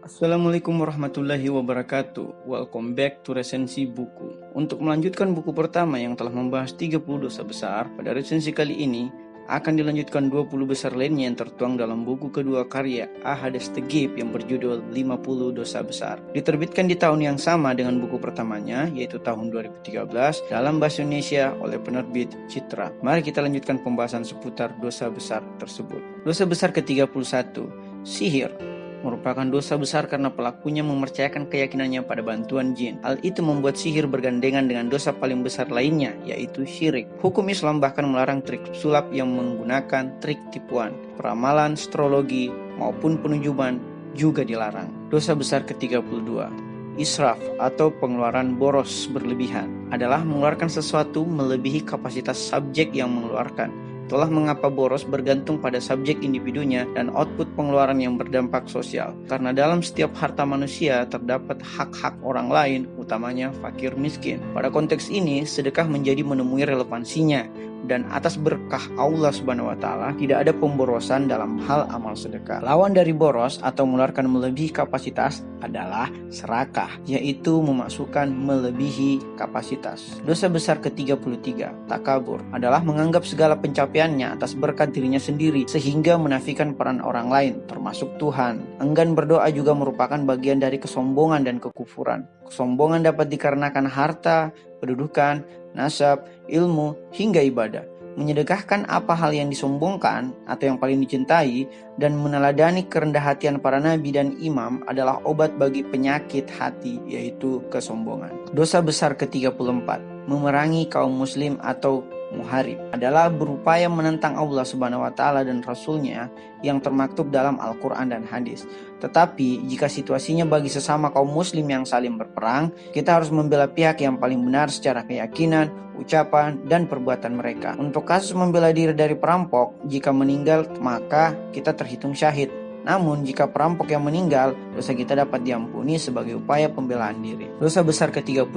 Assalamualaikum warahmatullahi wabarakatuh. Welcome back to resensi buku. Untuk melanjutkan buku pertama yang telah membahas 30 dosa besar, pada resensi kali ini akan dilanjutkan 20 besar lainnya yang tertuang dalam buku kedua karya Ahades Tegib yang berjudul 50 Dosa Besar. Diterbitkan di tahun yang sama dengan buku pertamanya, yaitu tahun 2013 dalam bahasa Indonesia oleh penerbit Citra. Mari kita lanjutkan pembahasan seputar dosa besar tersebut. Dosa besar ke-31, sihir, merupakan dosa besar karena pelakunya mempercayakan keyakinannya pada bantuan jin. Hal itu membuat sihir bergandengan dengan dosa paling besar lainnya, yaitu syirik. Hukum Islam bahkan melarang trik sulap yang menggunakan trik tipuan. Peramalan, astrologi, maupun penujuman juga dilarang. Dosa besar ke-32, israf atau pengeluaran boros berlebihan, adalah mengeluarkan sesuatu melebihi kapasitas subjek yang mengeluarkan. Itulah mengapa boros bergantung pada subjek individunya dan output pengeluaran yang berdampak sosial. Karena dalam setiap harta manusia terdapat hak-hak orang lain, utamanya fakir miskin. Pada konteks ini, sedekah menjadi menemui relevansinya. Dan atas berkah Allah Subhanahu wa Ta'ala, tidak ada pemborosan dalam hal amal sedekah. Lawan dari boros atau mengeluarkan melebihi kapasitas adalah serakah, yaitu memasukkan melebihi kapasitas. Dosa besar ke-33, takabur, adalah menganggap segala pencapaiannya atas berkat dirinya sendiri sehingga menafikan peran orang lain, termasuk Tuhan. Enggan berdoa juga merupakan bagian dari kesombongan dan kekufuran. Kesombongan dapat dikarenakan harta, kedudukan, nasab, ilmu, hingga ibadah. Menyedekahkan apa hal yang disombongkan atau yang paling dicintai dan meneladani kerendah hatian para nabi dan imam adalah obat bagi penyakit hati, yaitu kesombongan. Dosa besar ke-34, memerangi kaum muslim atau muharib, adalah berupaya menentang Allah Subhanahu wa Ta'ala dan Rasulnya yang termaktub dalam Al-Quran dan hadis. Tetapi jika situasinya bagi sesama kaum muslim yang saling berperang, kita harus membela pihak yang paling benar secara keyakinan, ucapan, dan perbuatan mereka. Untuk kasus membela diri dari perampok, jika meninggal maka kita terhitung syahid. Namun jika perampok yang meninggal, dosa kita dapat diampuni sebagai upaya pembelaan diri. Dosa besar ke-35,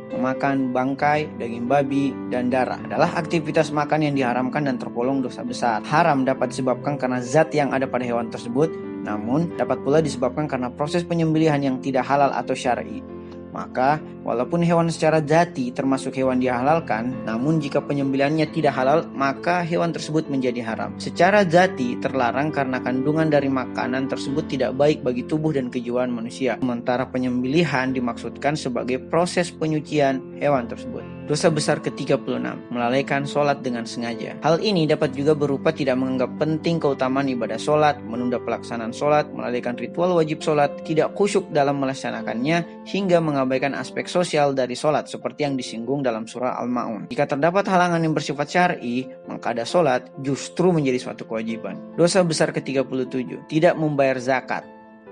memakan bangkai, daging babi, dan darah, adalah aktivitas makan yang diharamkan dan tergolong dosa besar. Haram dapat disebabkan karena zat yang ada pada hewan tersebut, namun dapat pula disebabkan karena proses penyembelihan yang tidak halal atau syar'i. Maka, walaupun hewan secara zati termasuk hewan dihalalkan, namun jika penyembelihannya tidak halal, maka hewan tersebut menjadi haram. Secara zati terlarang karena kandungan dari makanan tersebut tidak baik bagi tubuh dan kejiwaan manusia. Sementara penyembelihan dimaksudkan sebagai proses penyucian hewan tersebut. Dosa besar ke-36, melalaikan sholat dengan sengaja. Hal ini dapat juga berupa tidak menganggap penting keutamaan ibadah sholat, menunda pelaksanaan sholat, melalaikan ritual wajib sholat, tidak khusyuk dalam melaksanakannya, hingga mengabaikan aspek sosial dari sholat seperti yang disinggung dalam surah Al-Ma'un. Jika terdapat halangan yang bersifat syar'i, maka ada sholat justru menjadi suatu kewajiban. Dosa besar ke-37, tidak membayar zakat.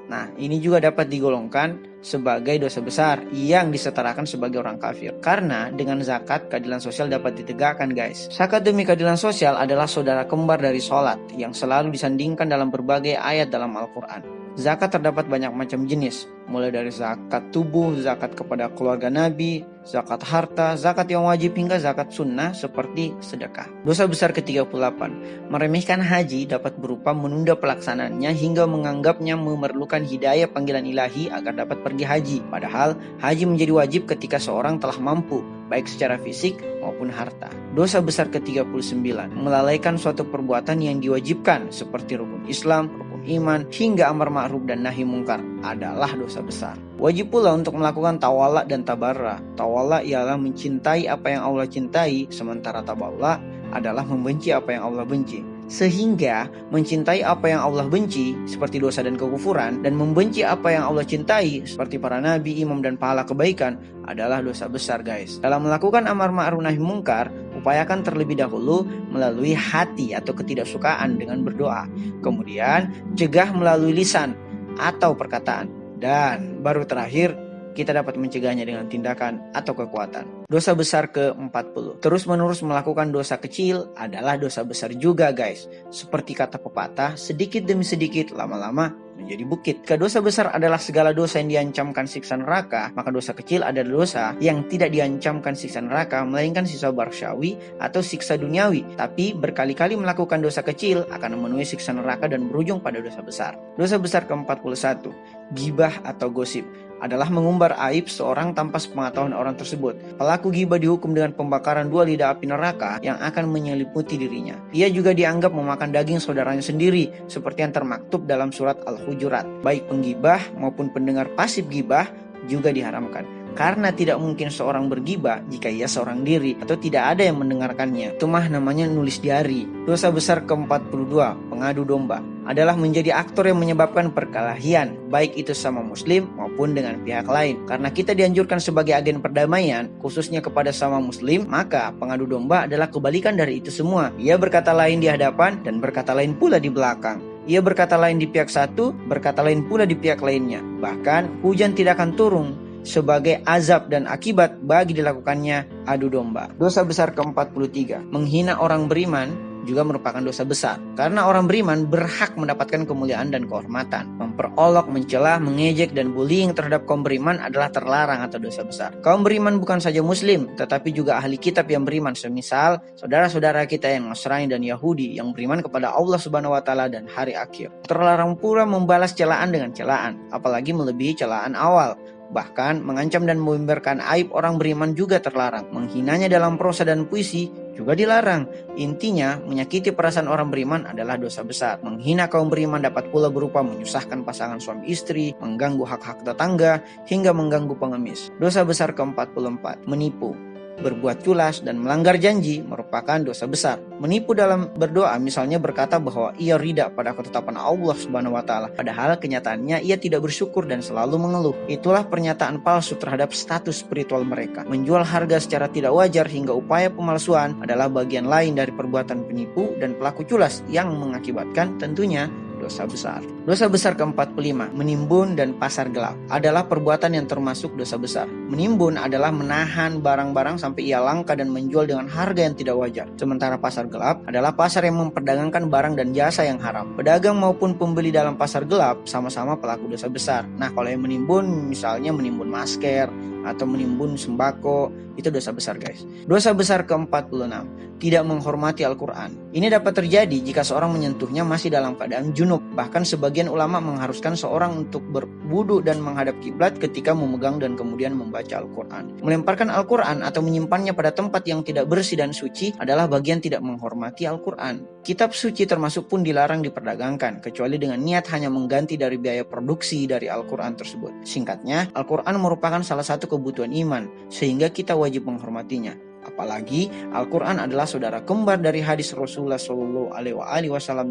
Nah, ini juga dapat digolongkan sebagai dosa besar yang disetarakan sebagai orang kafir. Karena dengan zakat, keadilan sosial dapat ditegakkan, guys. Zakat demi keadilan sosial adalah saudara kembar dari sholat yang selalu disandingkan dalam berbagai ayat dalam Al-Quran. Zakat terdapat banyak macam jenis, mulai dari zakat tubuh, zakat kepada keluarga Nabi, zakat harta, zakat yang wajib, hingga zakat sunnah seperti sedekah. Dosa besar ke-38, meremehkan haji dapat berupa menunda pelaksanaannya hingga menganggapnya memerlukan hidayah panggilan ilahi agar dapat pergi haji. Padahal haji menjadi wajib ketika seorang telah mampu, baik secara fisik maupun harta. Dosa besar ke-39, melalaikan suatu perbuatan yang diwajibkan seperti rukun Islam, rukun iman, hingga amar ma'ruf dan nahi mungkar adalah dosa besar. Wajib pula untuk melakukan tawalla dan tabarra. Tawalla ialah mencintai apa yang Allah cintai, sementara tabarra adalah membenci apa yang Allah benci. Sehingga mencintai apa yang Allah benci seperti dosa dan kekufuran, dan membenci apa yang Allah cintai seperti para nabi, imam, dan pahala kebaikan adalah dosa besar, guys. Dalam melakukan amar ma'ruf nahi mungkar, upayakan terlebih dahulu melalui hati atau ketidaksukaan dengan berdoa. Kemudian cegah melalui lisan atau perkataan, dan baru terakhir kita dapat mencegahnya dengan tindakan atau kekuatan. Dosa besar ke-40, terus-menerus melakukan dosa kecil adalah dosa besar juga, guys. Seperti kata pepatah, sedikit demi sedikit lama-lama menjadi bukit. Jika dosa besar adalah segala dosa yang diancamkan siksa neraka, maka dosa kecil adalah dosa yang tidak diancamkan siksa neraka, melainkan siksa barsyawi atau siksa duniawi. Tapi berkali-kali melakukan dosa kecil akan memenuhi siksa neraka dan berujung pada dosa besar. Dosa besar ke-41, gibah atau gosip, adalah mengumbar aib seorang tanpa sepengetahuan orang tersebut. Pelaku gibah dihukum dengan pembakaran 2 lidah api neraka yang akan menyelimuti dirinya. Ia juga dianggap memakan daging saudaranya sendiri, seperti yang termaktub dalam surat Al-Hujurat. Baik penggibah maupun pendengar pasif gibah juga diharamkan. Karena tidak mungkin seorang bergibah jika ia seorang diri atau tidak ada yang mendengarkannya. Itu mah namanya nulis diari. Dosa besar ke-42, pengadu domba, adalah menjadi aktor yang menyebabkan perkelahian, baik itu sama muslim maupun dengan pihak lain. Karena kita dianjurkan sebagai agen perdamaian, khususnya kepada sama muslim, maka pengadu domba adalah kebalikan dari itu semua. Ia berkata lain di hadapan dan berkata lain pula di belakang. Ia berkata lain di pihak satu, berkata lain pula di pihak lainnya. Bahkan hujan tidak akan turun sebagai azab dan akibat bagi dilakukannya adu domba. Dosa besar ke-43, menghina orang beriman juga merupakan dosa besar. Karena orang beriman berhak mendapatkan kemuliaan dan kehormatan. Memperolok, mencela, mengejek, dan bullying terhadap kaum beriman adalah terlarang atau dosa besar. Kaum beriman bukan saja muslim, tetapi juga ahli kitab yang beriman, semisal saudara-saudara kita yang Nasrani dan Yahudi yang beriman kepada Allah Subhanahu wa taala dan hari akhir. Terlarang pula membalas celaan dengan celaan, apalagi melebihi celaan awal. Bahkan mengancam dan memimbarkan aib orang beriman juga terlarang. Menghinanya dalam prosa dan puisi juga dilarang. Intinya, menyakiti perasaan orang beriman adalah dosa besar. Menghina kaum beriman dapat pula berupa menyusahkan pasangan suami istri, mengganggu hak-hak tetangga, hingga mengganggu pengemis. Dosa besar ke-44, menipu, berbuat culas, dan melanggar janji merupakan dosa besar. Menipu dalam berdoa, misalnya berkata bahwa ia ridha pada ketetapan Allah Subhanahu wa taala, padahal kenyataannya ia tidak bersyukur dan selalu mengeluh. Itulah pernyataan palsu terhadap status spiritual mereka. Menjual harga secara tidak wajar hingga upaya pemalsuan adalah bagian lain dari perbuatan penipu dan pelaku culas yang mengakibatkan tentunya dosa besar. Dosa besar ke-45, menimbun dan pasar gelap, adalah perbuatan yang termasuk dosa besar. Menimbun adalah menahan barang-barang sampai ia langka dan menjual dengan harga yang tidak wajar. Sementara pasar gelap adalah pasar yang memperdagangkan barang dan jasa yang haram. Pedagang maupun pembeli dalam pasar gelap sama-sama pelaku dosa besar. Nah, kalau yang menimbun, misalnya menimbun masker atau menimbun sembako, itu dosa besar, guys. Dosa besar ke-46, tidak menghormati Al-Quran. Ini dapat terjadi jika seorang menyentuhnya masih dalam keadaan junub. Bahkan sebagian ulama mengharuskan seorang untuk berwudu dan menghadap kiblat ketika memegang dan kemudian membaca Al-Quran. Melemparkan Al-Quran atau menyimpannya pada tempat yang tidak bersih dan suci adalah bagian tidak menghormati Al-Quran. Kitab suci termasuk pun dilarang diperdagangkan, kecuali dengan niat hanya mengganti dari biaya produksi dari Al-Quran tersebut. Singkatnya, Al-Quran merupakan salah satu kebutuhan iman, sehingga kita wajib menghormatinya. Apalagi Al-Quran adalah saudara kembar dari hadis Rasulullah SAW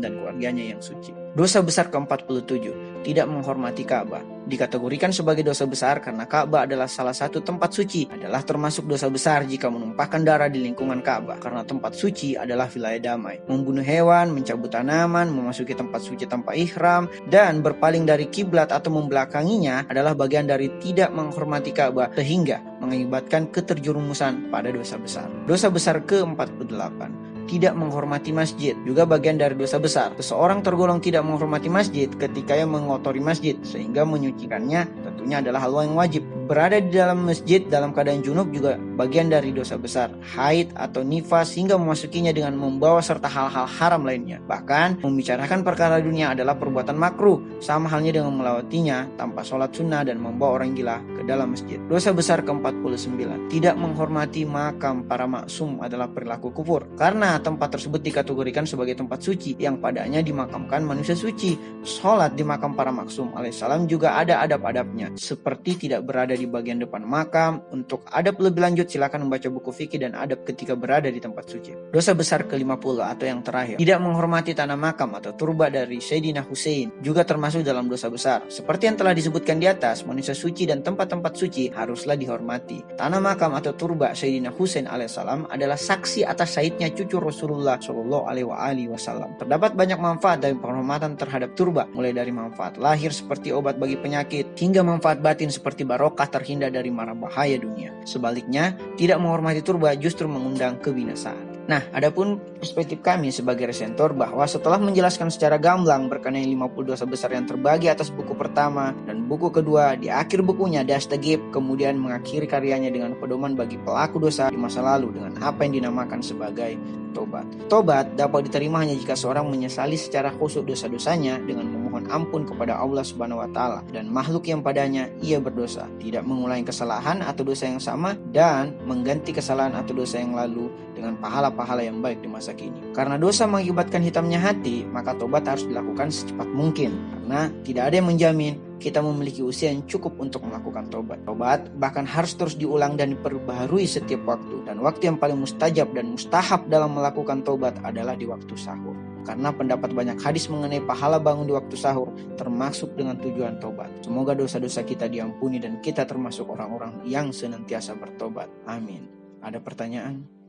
dan keluarganya yang suci. Dosa besar ke-47, tidak menghormati Ka'bah. Dikategorikan sebagai dosa besar karena Ka'bah adalah salah satu tempat suci. Adalah termasuk dosa besar jika menumpahkan darah di lingkungan Ka'bah, karena tempat suci adalah wilayah damai. Membunuh hewan, mencabut tanaman, memasuki tempat suci tanpa ihram, dan berpaling dari kiblat atau membelakanginya adalah bagian dari tidak menghormati Ka'bah, sehingga mengakibatkan keterjerumusan pada dosa besar. Dosa besar ke-48, tidak menghormati masjid, juga bagian dari dosa besar. Seseorang tergolong tidak menghormati masjid ketika ia mengotori masjid, sehingga menyucikannya tentunya adalah hal yang wajib. Berada di dalam masjid dalam keadaan junub juga bagian dari dosa besar. Haid atau nifas hingga memasukinya dengan membawa serta hal-hal haram lainnya. Bahkan membicarakan perkara dunia adalah perbuatan makruh, sama halnya dengan melewatinya tanpa sholat sunnah dan membawa orang gila ke dalam masjid. Dosa besar ke-49, tidak menghormati makam para maksum adalah perilaku kufur, karena tempat tersebut dikategorikan sebagai tempat suci yang padanya dimakamkan manusia suci. Sholat di makam para maksum alaihissalam juga ada adab-adabnya, seperti tidak berada di bagian depan makam. Untuk adab lebih lanjut silakan membaca buku fikih dan adab ketika berada di tempat suci. Dosa besar ke-50 atau yang terakhir, tidak menghormati tanah makam atau turba dari Sayyidina Hussein juga termasuk dalam dosa besar. Seperti yang telah disebutkan di atas, manusia suci dan tempat-tempat suci haruslah dihormati. Tanah makam atau turba Sayyidina Hussein alaihissalam adalah saksi atas syahidnya cucu Rasulullah SAW. Terdapat banyak manfaat dari penghormatan terhadap turba, mulai dari manfaat lahir seperti obat bagi penyakit, hingga manfaat batin seperti barokah terhindar dari mara bahaya dunia. Sebaliknya, tidak menghormati turba justru mengundang kebinasaan. Nah, adapun perspektif kami sebagai resentor bahwa setelah menjelaskan secara gamblang berkenaan 50 dosa besar yang terbagi atas buku pertama dan buku kedua, di akhir bukunya Dastegib kemudian mengakhiri karyanya dengan pedoman bagi pelaku dosa di masa lalu dengan apa yang dinamakan sebagai tobat. Tobat dapat diterima hanya jika seorang menyesali secara khusyuk dosa-dosanya dengan memohon ampun kepada Allah Subhanahu wa taala dan makhluk yang padanya ia berdosa, tidak mengulangi kesalahan atau dosa yang sama dan mengganti kesalahan atau dosa yang lalu dengan pahala-pahala yang baik di masa kini. Karena dosa mengakibatkan hitamnya hati, maka tobat harus dilakukan secepat mungkin karena tidak ada yang menjamin kita memiliki usia yang cukup untuk melakukan tobat. Tobat bahkan harus terus diulang dan diperbaharui setiap waktu. Dan waktu yang paling mustajab dan mustahab dalam melakukan tobat adalah di waktu sahur. Karena pendapat banyak hadis mengenai pahala bangun di waktu sahur termasuk dengan tujuan tobat. Semoga dosa-dosa kita diampuni dan kita termasuk orang-orang yang senantiasa bertobat. Amin. Ada pertanyaan?